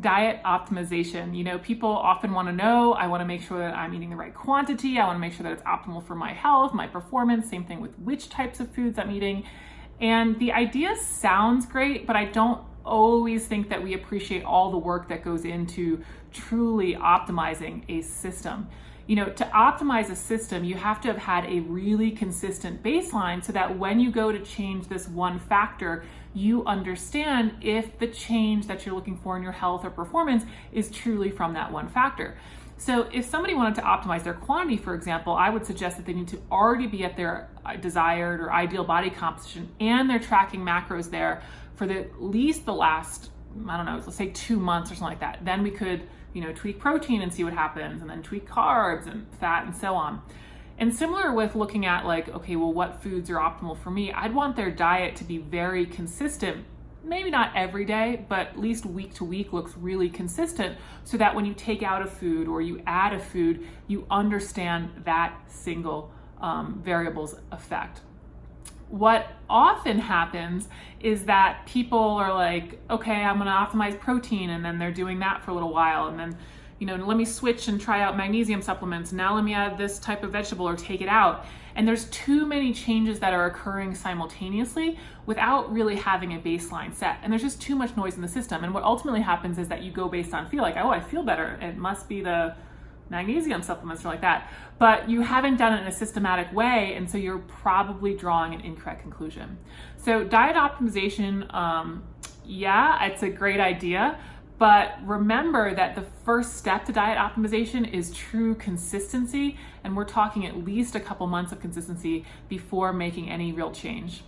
Diet optimization. People often want to know, I want to make sure that I'm eating the right quantity. I want to make sure that it's optimal for my health, my performance. Same thing with which types of foods I'm eating. And the idea sounds great, but I don't always think that we appreciate all the work that goes into truly optimizing a system. To optimize a system, you have to have had a really consistent baseline so that when you go to change this one factor, you understand if the change that you're looking for in your health or performance is truly from that one factor. So if somebody wanted to optimize their quantity, for example, I would suggest that they need to already be at their desired or ideal body composition, and they're tracking macros there for at least the last, let's say 2 months or something like that. Then we could tweak protein and see what happens, and then tweak carbs and fat and so on. And similar with looking at what foods are optimal for me, I'd want their diet to be very consistent. Maybe not every day, but at least week to week looks really consistent, so that when you take out a food or you add a food, you understand that single variable's effect. What often happens is that people are like, okay, I'm going to optimize protein, and then they're doing that for a little while, and then let me switch and try out magnesium supplements. Now let me add this type of vegetable or take it out. And there's too many changes that are occurring simultaneously without really having a baseline set. And there's just too much noise in the system. And what ultimately happens is that you go based on feel, like, oh, I feel better. It must be the magnesium supplements or like that. But you haven't done it in a systematic way, and so you're probably drawing an incorrect conclusion. So diet optimization, it's a great idea. But remember that the first step to diet optimization is true consistency, and we're talking at least a couple months of consistency before making any real change.